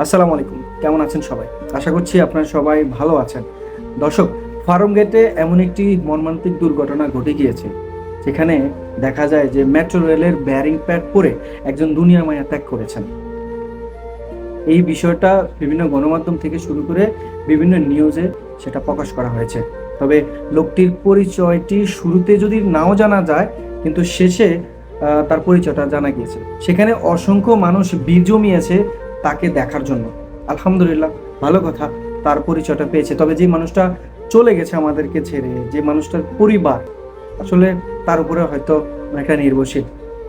আসসালামু আলাইকুম, কেমন আছেন সবাই? আশা করছি আপনারা সবাই ভালো আছেন। দর্শক, ফার্মগেটে এমন একটি মর্মান্তিক দুর্ঘটনা ঘটে গিয়েছে, যেখানে দেখা যায় যে মেট্রো রেলের ব্যারিং প্যাড পরে একজন দুনিয়ার মায়া ত্যাগ করেছেন। এই বিষয়টা বিভিন্ন গণমাধ্যম থেকে শুরু করে বিভিন্ন নিউজে সেটা প্রকাশ করা হয়েছে। তবে লোকটির পরিচয়টি শুরুতে যদি নাও জানা যায়, কিন্তু শেষে তার পরিচয়টা জানা গিয়েছে। সেখানে অসংখ্য মানুষ ভিড় জমিয়েছে তাকে দেখার জন্য। আলহামদুলিল্লাহ, ভালো কথা, তার পরিচয়টা পেয়েছে। তবে যে মানুষটা চলে গেছে আমাদেরকে ছেড়ে, যে মানুষটার পরিবার আসলে তার উপরে হয়তো অনেকটা নির্ভরশীল।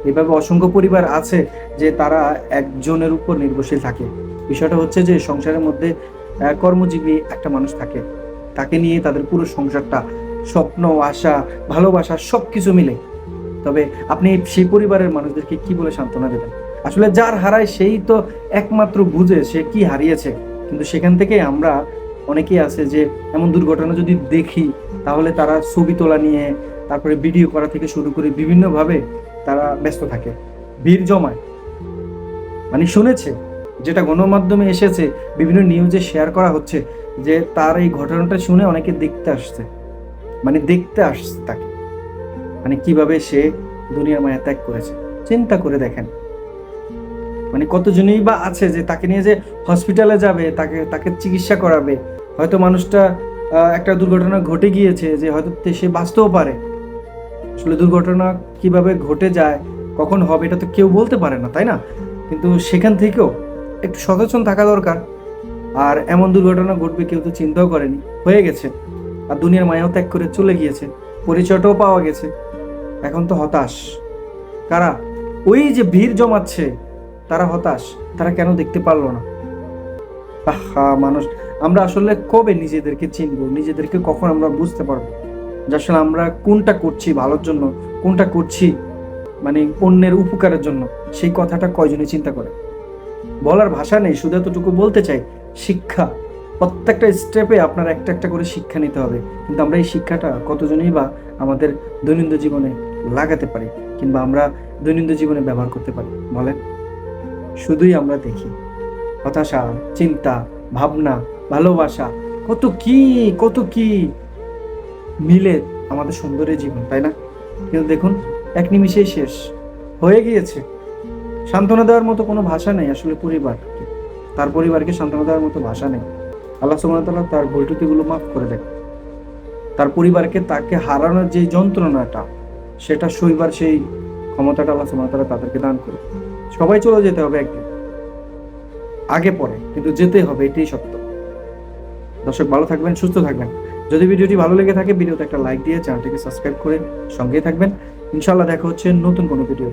এভাবে অসংখ্য পরিবার আছে যে তারা একজনের উপর নির্ভরশীল থাকে। বিষয়টা হচ্ছে যে সংসারের মধ্যে কর্মজীবী একটা মানুষ থাকে, তাকে নিয়ে তাদের পুরো সংসারটা, স্বপ্ন, আশা, ভালোবাসা সবকিছু মিলে। তবে আপনি সেই পরিবারের মানুষদেরকে কি বলে সান্ত্বনা দেবেন? আসলে যার হারায় সেই তো একমাত্র বুঝে সে কি হারিয়েছে। কিন্তু সেখান থেকে আমরা অনেকেই আছে যে এমন দুর্ঘটনা যদি দেখি, তাহলে তারা ছবি তোলা নিয়ে, তারপরে ভিডিও করা থেকে শুরু করে বিভিন্নভাবে তারা ব্যস্ত থাকে, ভিড় জমায়। মানে শুনেছে, যেটা গণমাধ্যমে এসেছে, বিভিন্ন নিউজে শেয়ার করা হচ্ছে যে তার এই ঘটনাটা শুনে অনেকে দেখতে আসছে তাকে, মানে কিভাবে সে দুনিয়ার মায়া ত্যাগ করেছে। চিন্তা করে দেখেন, মানে কতজনই বা আছে যে তাকে নিয়ে যে হসপিটালে যাবে, তাকে তাকে চিকিৎসা করাবে। হয়তো মানুষটা একটা দুর্ঘটনা ঘটে গিয়েছে যে হয়তো সে বাঁচতেও পারে। আসলে দুর্ঘটনা কিভাবে ঘটে যায়, কখন হবে, এটা তো কেউ বলতে পারে না, তাই না? কিন্তু সেখান থেকেও একটু সচেতন থাকা দরকার। আর এমন দুর্ঘটনা ঘটবে কেউ তো চিন্তাও করেনি, হয়ে গেছে। আর দুনিয়ার মায়াও ত্যাগ করে চলে গিয়েছে, পরিচয়টাও পাওয়া গেছে। এখন তো হতাশ কারা? ওই যে ভিড় জমাচ্ছে তারা হতাশ। তারা কেন দেখতে পারলো না? আহা মানুষ, আমরা আসলে কবে নিজেদেরকে চিনবো? নিজেদেরকে কখন আমরা বুঝতে পারবো যে আসলে আমরা কোনটা করছি ভালোর জন্য, কোনটা করছি মানে অন্যের উপকারের জন্য? সেই কথাটা কয়জনে চিন্তা করে? বলার ভাষা নেই, শুধু এতটুকু বলতে চাই, শিক্ষা। প্রত্যেকটা স্টেপে আপনার একটা একটা করে শিক্ষা নিতে হবে। কিন্তু আমরা এই শিক্ষাটা কতজনই বা আমাদের দৈনন্দিন জীবনে লাগাতে পারি, কিংবা আমরা দৈনন্দিন জীবনে ব্যবহার করতে পারি বলেন? শুধুই আমরা দেখি হতাশা, চিন্তা, ভাবনা, ভালোবাসা, কত কি মিলে আমাদের সুন্দরের জীবন, তাই না? কিন্তু দেখুন, এক নিমিষেই শেষ হয়ে গিয়েছে। সান্ত্বনা দেওয়ার মতো কোনো ভাষা নেই আসলে পরিবারকে, তার পরিবারকে সান্ত্বনা দেওয়ার মতো ভাষা নেই। আল্লাহ সুবহানাহু ওয়া তাআলা তার ভুল ত্রুটিগুলো মাফ করে দেয়। তার পরিবারকে, তাকে হারানোর যে যন্ত্রণাটা, সেটা সইবার সেই ক্ষমতাটা আল্লাহ সুবহানাহু ওয়া তাআলা তাদেরকে দান করে। সবাই চলে যেতে হবে একদিন, আগে পরে, কিন্তু যেতে হবে, এটাই সত্য। দর্শক, ভালো থাকবেন, সুস্থ থাকবেন। যদি ভিডিওটি ভালো লেগে থাকে, ভিডিওতে একটা লাইক দিয়ে চ্যানেলটিকে সাবস্ক্রাইব করে সঙ্গেই থাকবেন। ইনশাআল্লাহ দেখা হচ্ছে নতুন কোনো ভিডিও।